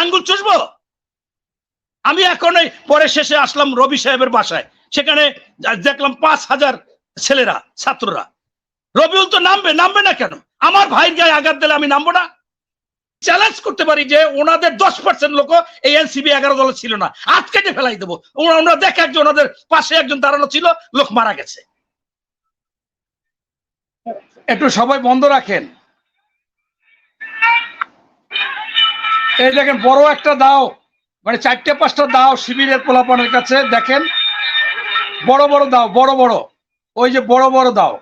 আঙ্গুল চুষবো? আমি এখন পরে শেষে আসলাম রবি সাহেবের বাসায়, সেখানে দেখলাম 5,000 ছেলেরা, ছাত্ররা। রবিউল তো নামবে না কেন? আমার ভাইয়ের গায়ে আঘাত দিলে আমি নামবো না? চ্যালেঞ্জ করতে পারি যে ওনাদের 10% লোক এই এনসিবি 11 দলে ছিল না, আটকে ফেলাই দেবো। ওনারা দেখে একজন, ওনাদের পাশে একজন দাঁড়ানো ছিল, লোক মারা গেছে। একটু সবাই বন্ধ রাখেন। এই দেখেন বড় একটা দাও, মানে 4-5টা দাও শিবিরের পোলাপানের কাছে, দেখেন বড় বড় দাও, বড় বড়, ওই যে বড় বড় দাও।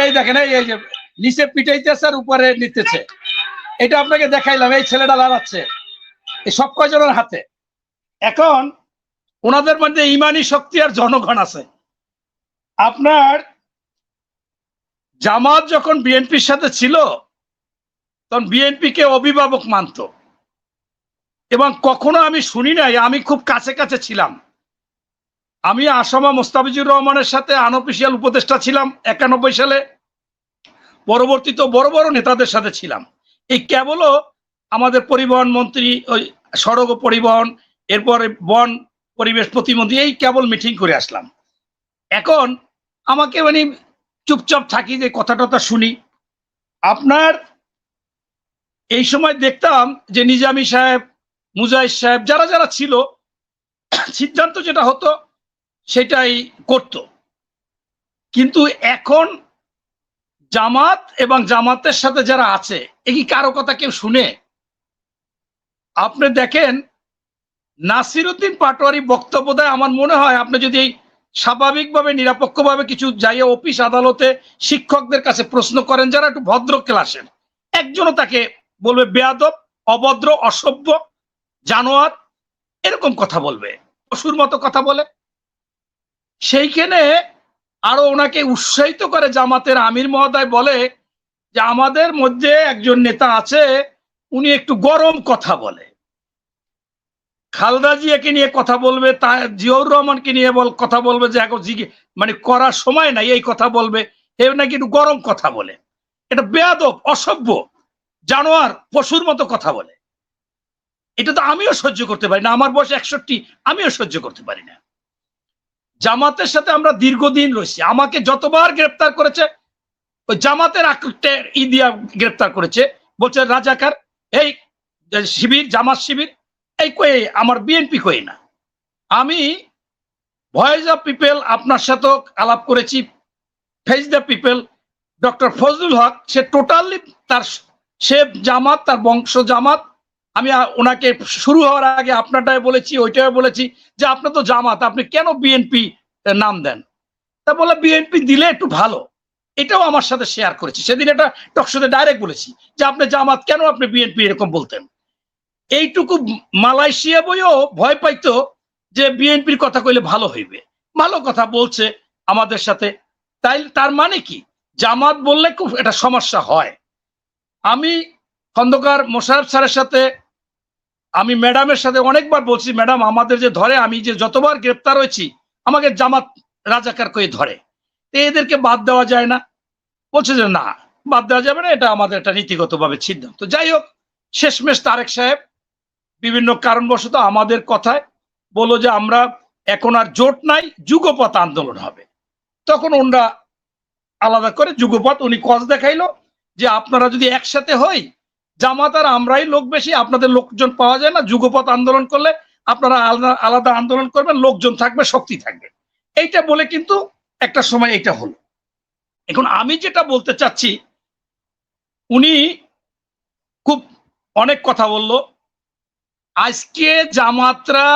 এই দেখেন, এই যে নিচে পিটাইতেছে আর উপরে নিতেছে। এটা আপনাকে দেখাইলাম, এই ছেলেটা লড়াচ্ছে, এই সব কয়জনের হাতে। এখন ওনাদের মধ্যে ইমানি শক্তি আর জনগণ আছে। আপনার জামাত যখন বিএনপির সাথে ছিল, তখন বিএনপি কে অভিভাবক মানত, এবং কখনো আমি শুনি নাই, আমি খুব কাছে কাছে ছিলাম। আমি আসামা মোস্তাফিজুর রহমানের সাথে আনঅফিসিয়াল উপদেষ্টা ছিলাম 91 সালে, পরবর্তীতে বড় বড় নেতাদের সাথে ছিলাম। এই কেবলও আমাদের পরিবহন মন্ত্রী, ওই সড়ক ও পরিবহন, এরপরে বন পরিবেশ প্রতিমন্ত্রী, এই কেবল মিটিং করে আসলাম। এখন আমাকে মানে চুপচাপ থাকি, যে কথা টথা শুনি। আপনার এই সময় দেখতাম যে নিজামী সাহেব, মুজাহিদ সাহেব, যারা যারা ছিল, সিদ্ধান্ত যেটা হতো সেটাই করত। কিন্তু এখন জামাত এবং জামাতের সাথে যারা আছে, এই কি কারো কথা কেউ শুনে? আপনি দেখেন নাসিরউদ্দিন পাটোয়ারি বক্তব্য দেয়, আমার মনে হয় আপনি যদি স্বাভাবিকভাবে নিরপেক্ষভাবে কিছু যাইয়ে অফিস আদালতে শিক্ষকদের কাছে প্রশ্ন করেন, যারা একটু ভদ্র ক্লাসের, একজনও তাকে বলবে বেয়াদব, অভদ্র, অসভ্য, জানোয়ার, এরকম কথা বলবে, পশুর মতো কথা বলে। সেইখানে আরো ওনাকে উৎসাহিত করে জামাতের আমির মহোদয় বলে যে আমাদের মধ্যে একজন নেতা আছে, উনি একটু গরম কথা বলে, খালেদা জিয়াকে নিয়ে কথা বলবে, জিয়াউর রহমানকে নিয়ে কথা বলবে, যে এখন মানে করার সময় নাই, এই কথা বলবে, এ নাকি একটু গরম কথা বলে, এটা বেয়াদব, অসভ্য, জানোয়ার, পশুর মতো কথা বলে। এটা তো আমিও সহ্য করতে পারি না, আমার বয়স 61, আমিও সহ্য করতে পারি না। জামাতের সাথে আমরা দীর্ঘদিন রয়েছি, আমাকে যতবার গ্রেপ্তার করেছে, ওই জামাতের ইদিয়া গ্রেপ্তার করেছে, বলছে রাজাকার, এই শিবির, জামাত শিবির, এই কয়ে, আমার বিএনপি কয়ে না। আমি ভয়েস অফ পিপল আপনার সাথে আলাপ করেছি, face the people, doctor Fazlul Haque, সে টোটালি সে জামাত, তার বংশ জামাত। আমি ওনাকে শুরু হওয়ার আগে আপনারটাই বলেছি, ওইটাই বলেছি যে আপনি তো জামাত, আপনি কেন বিএনপি নাম দেন? তা বলে বিএনপি দিলে একটু ভালো, এটাও আমার সাথে শেয়ার করেছি। সেদিন এটা টকশোতে ডাইরেক্ট বলেছি যে আপনি জামাত, কেন আপনি বিএনপি এরকম বলতেন? এইটুকু মালয়েশিয়া বইও ভয় পাইতো যে বিএনপির কথা কইলে ভালো হইবে, ভালো কথা বলছে আমাদের সাথে, তাই তার মানে কি জামাত বললে খুব একটা সমস্যা হয়। আমি খন্দকার মোশাররফ স্যারের সাথে, আমি ম্যাডামের সাথে অনেকবার বলছি, ম্যাডাম আমাদের যে ধরে, আমি যে যতবার গ্রেপ্তার হয়েছি, আমাকে জামাত রাজাকার করে ধরে, এদেরকে বাদ দেওয়া যায় না। বলছে যে না, বাদ দেওয়া যাবে না, এটা আমাদের একটা নীতিগতভাবে সিদ্ধান্ত। যাই হোক, শেষমেশ তারেক সাহেব বিভিন্ন কারণবশত আমাদের কথায় বললো যে আমরা এখন আর জোট নাই, যুগপৎ আন্দোলন হবে। তখন ওনারা আলাদা করে যুগপৎ, উনি কজ দেখাইলো যে আপনারা যদি একসাথে হই, জামাত আর আমরাই লোক বেশি, আপনাদের লোকজন পাওয়া যায় না, যুগপৎ আন্দোলন করলে আপনারা আলাদা আলাদা আন্দোলন করবেন, লোকজন থাকবে, শক্তি থাকবে। এইটা বলে কিন্তু একটা সময় এইটা হলো। এখন আমি যেটা বলতে চাচ্ছি, উনি খুব অনেক কথা বলল। আজকে জামাতরা,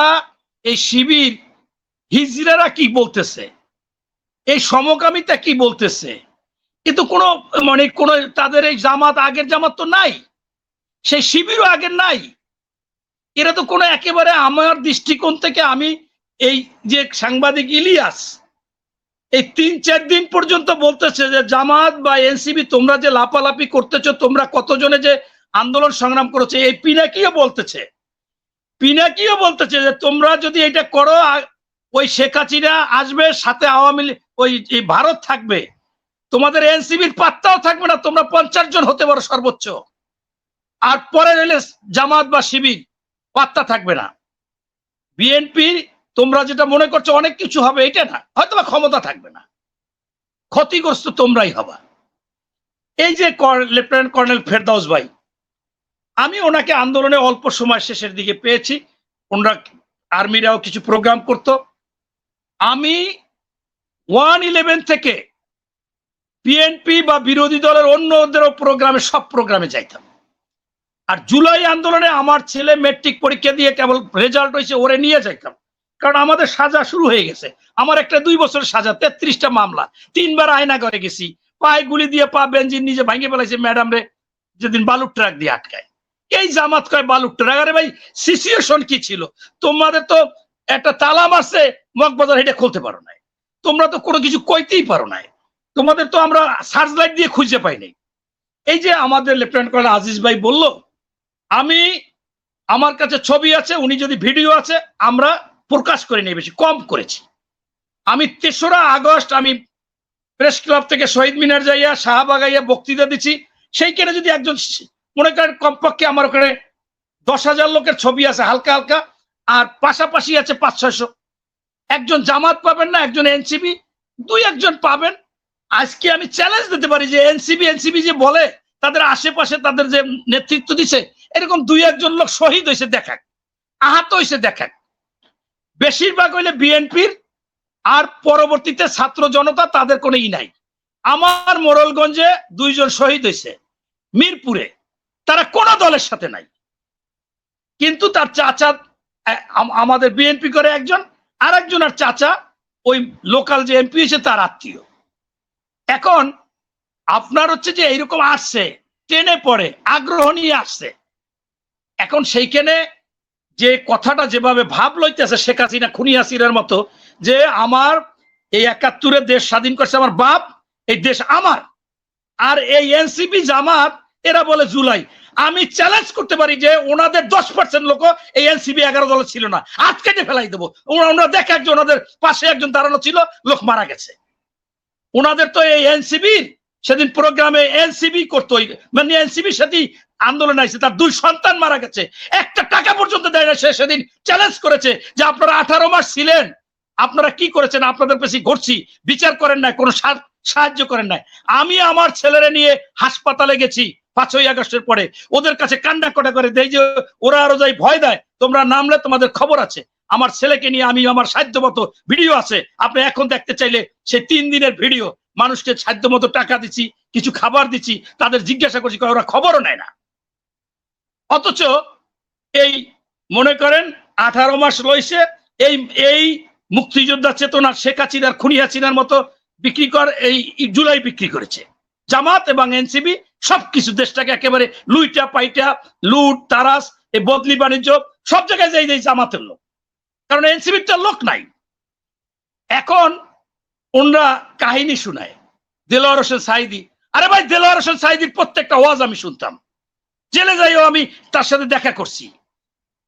এই শিবির, হিজড়ারা কি বলতেছে, এই সমকামিতা কি বলতেছে, কিন্তু কোনো মানে কোনো তাদের এই জামাত, আগের জামাত তো নাই, সেই শিবিরও আগের নাই। এরা তো কোনো একেবারে, আমার দৃষ্টিকোণ থেকে, আমি এই যে সাংবাদিক ইলিয়াস এই 3-4 দিন পর্যন্ত বলতেছে যে জামাত বা এনসিবি তোমরা যে লাপালাপি করতেছো, তোমরা কতজনে যে আন্দোলন সংগ্রাম করেছে, এই পিনাকিও বলতেছে যে তোমরা যদি এটা করো, ওই শেখ হাসিনা আসবে, সাথে আওয়ামী লীগ, ওই ভারত থাকবে, তোমাদের এনসিবির পাত্তাও থাকবে না, তোমরা 50 জন হতে পারো সর্বোচ্চ। আর পরে হলে জামাত বা শিবির পাত্তা থাকবে না। বিএনপি তোমরা যেটা মনে করছো অনেক কিছু হবে, এটা না, হয়তো বা ক্ষমতা থাকবে না, ক্ষতিগ্রস্ত তোমরাই হবা। এই যে লেফটেন্যান্ট কর্নেল ফেরদাউস ভাই, আমি ওনাকে আন্দোলনে অল্প সময় শেষের দিকে পেয়েছি, ওনারা আর্মিরাও কিছু প্রোগ্রাম করত। আমি 1-11 থেকে বিএনপি বা বিরোধী দলের অন্যদেরও প্রোগ্রামে, সব প্রোগ্রামে যাইতাম। আর জুলাই আন্দোলনে আমার ছেলে মেট্রিক পরীক্ষা দিয়ে কেবল রেজাল্ট হয়েছে, ওরে নিয়ে যাইতাম, কারণ আমাদের সাজা শুরু হয়ে গেছে। আমার একটা 2 বছরের সাজা, 33টা মামলা, 3বার আয়না করে গেছি, পায়ে গুলি দিয়ে পা বেঞ্জিন নিজে ভাঙে ফেলাইছে ম্যাডাম রে, যেদিন বালুর ট্রাক দিয়ে আটকায়। এই জামাত কয় বালুর ট্রাক। আরে ভাই, সিচুয়েশন কি ছিল? তোমাদের তো একটা তালা মারছে, মগবাজার হেঁটে খুলতে পারো নাই, তোমরা তো কোনো কিছু কইতেই পারো নাই, তোমাদের তো আমরা সার্চ লাইট দিয়ে খুঁজে পাই নাই। এই যে আমাদের লেফটেন্যান্ট কর্নেল আজিজ ভাই বলল, আমি, আমার কাছে ছবি আছে, উনি যদি ভিডিও আছে, আমরা প্রকাশ করে নিয়ে বেশি কম করেছি। আমি 3রা আগস্ট আমি প্রেস ক্লাব থেকে শহীদ মিনার যাইয়া শাহবাগ আইয়া বক্তৃতা দিচ্ছি, সেইখানে যদি একজন মনে করেন কমপক্ষে আমার ওখানে 10,000 লোকের ছবি আছে হালকা হালকা, আর পাশাপাশি আছে 500-600। একজন জামাত পাবেন না, একজন এনসিবি, 2-1জন পাবেন। আজকে আমি চ্যালেঞ্জ দিতে পারি যে এনসিবি যে বলে তাদের আশেপাশে তাদের যে নেতৃত্ব দিচ্ছে, এরকম 2-1জন লোক শহীদ হয়েছে দেখাক, আহত হয়েছে দেখাক। বেশিরভাগ হইলে বিএনপির, আর পরবর্তীতে ছাত্র জনতা, তাদের কোনো ই নাই। আমার মোড়লগঞ্জে 2জন শহীদ হয়েছে মিরপুরে, তারা কোন দলের সাথে নাই, কিন্তু তার চাচা আমাদের বিএনপি করে একজন, আর একজন আর চাচা ওই লোকাল যে এমপি হয়েছে তার আত্মীয়। এখন আপনার হচ্ছে যে এইরকম আসছে, ট্রেনে পড়ে আগ্রহ নিয়ে আসছে। এখন সেইখানে যে কথাটা যেভাবে ভাব লইতেছে শেখ হাসিনা, খুনি হাসিনার মতো, যে আমার এই 71-এ দেশ স্বাধীন করছে আমার বাপ, এই দেশ আমার, আর এই এনসিপি জামাত এরা বলে জুলাই। আমি চ্যালেঞ্জ করতে পারি যে ওনাদের 10% লোক এই এনসিপি 11 দলে ছিল না, আটকে ফেলাই দেবো। ওনারা দেখে একজন, ওনাদের পাশে একজন দাঁড়ানো ছিল, লোক মারা গেছে। ওনাদের তো এই এনসিবির সেদিন প্রোগ্রামে এনসিবি করতো, মানে এনসিবির সাথে আন্দোলন আছে, তার 2 সন্তান মারা গেছে, একটা টাকা পর্যন্ত দেয় না। সে সেদিন চ্যালেঞ্জ করেছে যে আপনারা 18 মাস ছিলেন, আপনারা কি করেছেন? আপনাদের পেছনে ঘুরছি, বিচার করেন না, কোনো সাহায্য করেন না। আমি আমার ছেলেরা নিয়ে হাসপাতালে গেছি 5ই আগস্টের পরে, ওদের কাছে কান্না করে দেই যে ওরা আরো যাই ভয় দেয়, তোমরা নামলে তোমাদের খবর আছে। আমার ছেলেকে নিয়ে আমি আমার সাধ্যমতো, ভিডিও আছে, আপনি এখন দেখতে চাইলে সেই 3 দিনের ভিডিও, মানুষকে সাধ্যমতো টাকা দিচ্ছি, কিছু খাবার দিচ্ছি, তাদের জিজ্ঞাসা করছি, ওরা খবরও নেয় না। অথচ এই মনে করেন 18 মাস লইছে এই মুক্তিযোদ্ধা চেতনা শেখ হাসিনার, খুনি হাসিনার মতো বিক্রি কর, এই জুলাই বিক্রি করেছে জামাত এবং এনসিবি। সবকিছু দেশটাকে একেবারে লুইটা পাইটা, লুট তারাস, এই বদলি বাণিজ্য, সব জায়গায় যাই জামাতের লোক, কারণ এনসিবির তো লোক নাই। এখন ওনরা কাহিনী শুনায় দেলোয়ার হোসেন সাঈদী। আরে ভাই, দেলোয়ার হোসেন সাঈদীর প্রত্যেকটা ওয়াজ আমি শুনতাম, জেলে যাইও আমি তার সাথে দেখা করছি,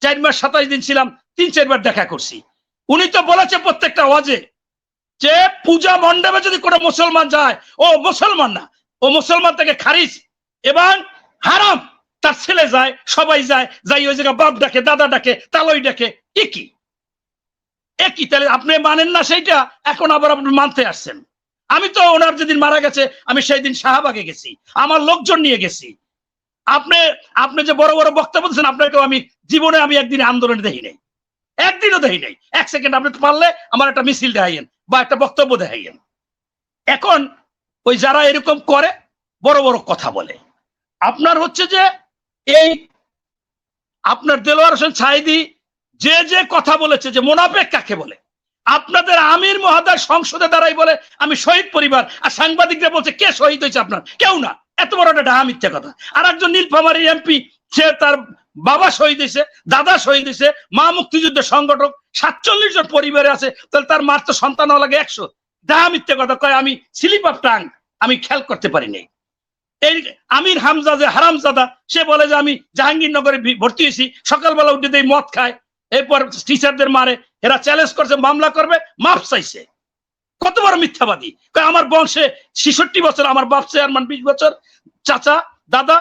4 মাস 27 দিন ছিলাম, 3-4 বার দেখা করছি। উনি তো বলেছে প্রত্যেকটা ওয়াজে যে পূজা মণ্ডপে যদি কোনো মুসলমান যায়, ও মুসলমান না, ও মুসলমান থেকে খারিজ এবং হারাম। তার ছেলে যায়, সবাই যায়, যাই ওই জায়গায় বাপ ডাকে, দাদা ডাকে, তালই ডাকে, একই। তাহলে আপনি মানেন না সেইটা, এখন আবার আপনি মানতে আসছেন। আমি তো ওনার যেদিন মারা গেছে, আমি সেই দিন শাহবাগে গেছি, আমার লোকজন নিয়ে গেছি। আপনি যে বড় বড় বক্তব্য দিচ্ছেন, আপনাকে আমি জীবনে আমি একদিন আন্দোলনে দেখি নাই, একদিনও দেখি নাই। 1 সেকেন্ড আপনি পারলে আমার একটা মিছিল দেখাইয়েন বা একটা বক্তব্য দেখাইয়েন। এখন ওই যারা এরকম করে, বড় বড় কথা বলে, আপনার হচ্ছে যে এই আপনার দেলোয়ার হোসেন সাঈদী যে কথা বলেছে, যে মোনাফেক কাকে বলে, আপনাদের আমির মহোদয় সংসদে দাঁড়াই বলে আমি শহীদ পরিবার, আর সাংবাদিকরা বলছে কে শহীদ হয়েছে? আপনার কেউ না। এত বড় একটা ডাহা মিথ্যা কথা। আর একজন নীলফামারী এমপি, সে তার বাবা শহীদ হয়েছে, দাদা শহীদ হয়েছে, মা মুক্তিযুদ্ধের সংগঠক, 47 জন পরিবারে আছে, তাহলে তার মার তো সন্তান লাগে 100। ডাহা মিথ্যা কথা কয়, আমি স্লিপ অফ টাং আমি খেয়াল করতে পারি নাই। এই আমির হামজা যে হারামজাদা, সে বলে যে আমি জাহাঙ্গীরনগরে ভর্তি হয়েছি, সকালবেলা উঠে দেই মদ খায়, এরপর টিচারদের মারে, এরা চ্যালেঞ্জ করছে, মামলা করবে, মাপ চাইছে। কত বড় মিথ্যাবাদী! আমার বংশে 66 বছর, আমার বাপ চেয়ারম্যান 20 বছর, চাচা দাদা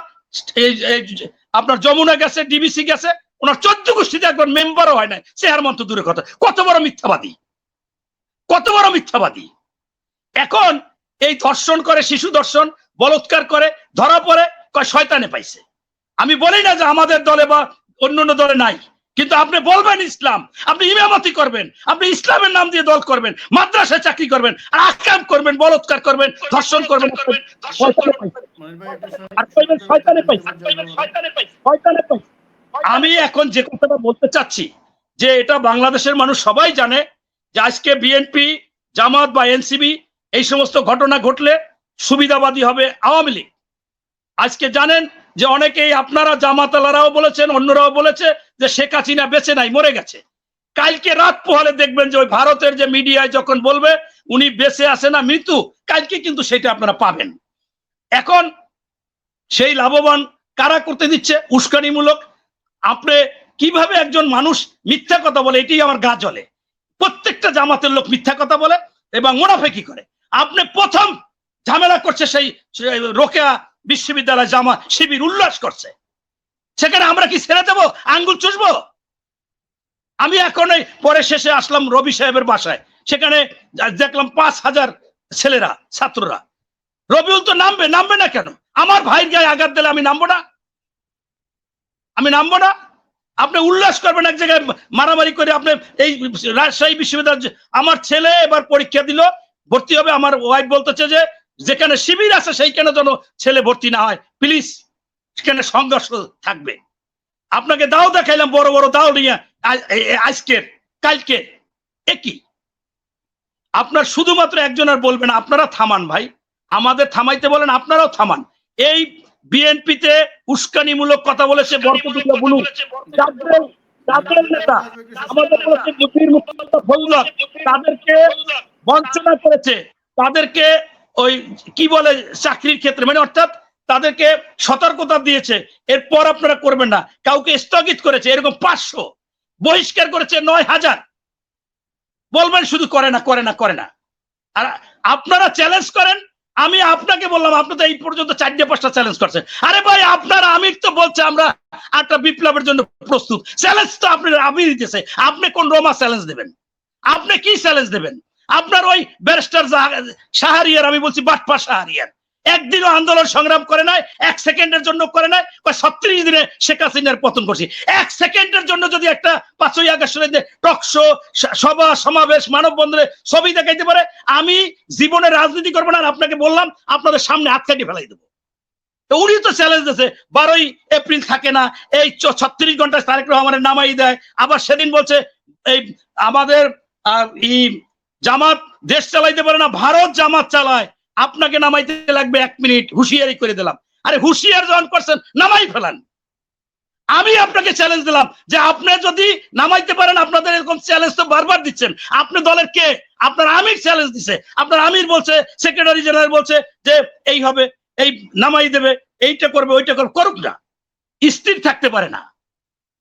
আপনার যমুনা গেছে, ডিবিসি গেছে, ওনার 14 গোষ্ঠীতে একবার মেম্বারও হয় নাই, চেয়ার মন্ত্র দূরে কথা। কত বড় মিথ্যাবাদী, কত বড় মিথ্যাবাদী। এখন এই ধর্ষণ করে, শিশু ধর্ষণ, বলৎকার করে, ধরা পড়ে, কয় শয়তানে পাইছে। আমি বলি না যে আমাদের দলে বা অন্য দলে নাই, কিন্তু আপনি বলবেন ইসলাম, আপনি ইমামতি করবেন, আপনি ইসলামের নাম দিয়ে দল করবেন, মাদ্রাসায় চাকরি করবেন, আর আকাম করবেন, বলৎকার করবেন, ধর্ষণ করবেন, আমি এখন যে কথাটা বলতে চাচ্ছি যে এটা বাংলাদেশের মানুষ সবাই জানে যে আজকে বিএনপি, জামাত বা এনসিবি এই সমস্ত ঘটনা ঘটলে সুবিধাবাদী হবে আওয়ামী লীগ। আজকে জানেন যে অনেকেই আপনারা জামাতালারাও বলেছেন, অন্যরাও বলেছে যে শেখ হাসিনা বেঁচে নাই, মরে গেছে। কালকে রাত পোহালে দেখবেন যে ওই ভারতের যে মিডিয়ায় যখন বলবে উনি বেঁচে আছে না মৃত্যু, কালকে কিন্তু সেটা আপনারা পাবেন। এখন সেই লাভবান কারা করতে দিচ্ছে? উস্কানিমূলক। আপনি কিভাবে একজন মানুষ মিথ্যা কথা বলে, এটাই আমার গা জ্বলে। প্রত্যেকটা জামাতের লোক মিথ্যা কথা বলে এবং মুনাফিকি করে। আপনি প্রথম ঝামেলা করছে সেই রোকেয়া বিশ্ববিদ্যালয় জামা শিবির উল্লাস করছে, সেখানে আমরা কি ছেড়ে দেবো, আঙ্গুল চুষবো? আমি এখন পরে শেষে আসলাম রবি সাহেবের বাসায়, সেখানে দেখলাম 5000 ছেলেরা, ছাত্ররা। রবিউল তো নামবে না কেন? আমার ভাইয়ের গায়ে আঘাত দিলে আমি নামবো না? আমি নামবো না? আপনি উল্লাস করবেন এক জায়গায় মারামারি করে। আপনি এই রাজশাহী বিশ্ববিদ্যালয়, আমার ছেলে এবার পরীক্ষা দিল, ভর্তি হবে, আমার ওয়াইফ বলতেছে যে যেখানে শিবির আছে সেইখানে যেন ছেলে ভর্তি না হয়, প্লিজ, সেখানে সংঘর্ষ থাকবে। আপনাকে দাও দেখাইলাম, বড় বড় দাও নিয়ে আজকের কালকে একই। আপনার শুধুমাত্র একজন আর বলবেন, আপনারা থামান ভাই, আমাদের থামাইতে বলেন, আপনারাও থামান। এই বিএনপিতে উস্কানিমূলক কথা বলেছে তাদেরকে বঞ্চনা করেছে, তাদেরকে ওই কি বলে চাকরির ক্ষেত্রে, মানে অর্থাৎ তাদেরকে সতর্কতা দিয়েছে, এরপর আপনারা করবেন না। কাউকে স্থগিত করেছে, এরকম 500 বহিষ্কার করেছে, 9000। বলবেন শুধু করে না, করে না, করে না। আর আপনারা চ্যালেঞ্জ করেন। আমি আপনাকে বললাম, আপনি তো এই পর্যন্ত 4-5টা চ্যালেঞ্জ করছেন। আরে ভাই, আপনার আমির তো বলছে আমরা একটা বিপ্লবের জন্য প্রস্তুত। চ্যালেঞ্জ তো আপনার আমির দিতেছে, আপনি কোন রোমা চ্যালেঞ্জ দেবেন? আপনি কি চ্যালেঞ্জ দেবেন? আপনার ওই ব্যারিস্টার শাহরিয়ার, আমি বলছি বাটপা শাহরিয়ার, একদিনও আন্দোলন সংগ্রাম করে নাই, 1 সেকেন্ডের জন্য করে নাই। 37 দিনে শেখ হাসিনার পতন করছি। 1 সেকেন্ডের জন্য যদি একটা 5ই আগস্ট টকশো, সভা, সমাবেশ, মানববন্ধনে ছবি দেখাইতে পারে, আমি জীবনে রাজনীতি করবো না। আর আপনাকে বললাম, আপনাদের সামনে হাত কাটি ফেলাই দেবো। উনি তো চ্যালেঞ্জ দিয়েছে, 12ই এপ্রিল থাকে না, এই 36 ঘন্টায় তারেক রহমানের নামাই দেয়। আবার সেদিন বলছে এই আমাদের জামাত দেশ চালাইতে পারে না, ভারত জামাত চালায়, আপনাকে নামাইতে লাগবে 1 মিনিট, হুঁশিয়ারি করে দিলাম। আরে হুঁশিয়ার যখন করছেন, নামাই ফেলান। আমি আপনাকে চ্যালেঞ্জ দিলাম যে আপনি যদি নামাইতে পারেন, আপনাদের এরকম চ্যালেঞ্জ তো বারবার দিচ্ছেন। আপনি দলের কে? আপনার আমির চ্যালেঞ্জ দিছে, আপনার আমির বলছে, সেক্রেটারি জেনারেল বলছে যে এই হবে, এই নামাই দেবে, এইটা করবে, ওইটা করবে, করুক না, স্থির থাকতে পারে না।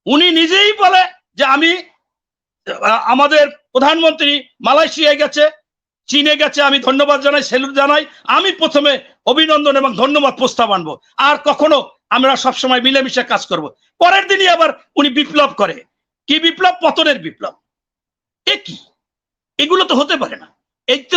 উনি নিজেই বলে যে আমি, আমাদের প্রধানমন্ত্রী মালয়েশিয়ায় গেছে, চীনে গেছে, আমি ধন্যবাদ জানাই, সেলুট জানাই, আমি প্রথমে অভিনন্দন এবং ধন্যবাদ প্রস্তাব আনবো, আর কখনো আমরা সবসময় মিলেমিশে কাজ করব। পরের দিনই আবার উনি বিপ্লব করে। কি বিপ্লব? পতনের বিপ্লব। এ কি? এগুলো তো হতে পারে না। এই তো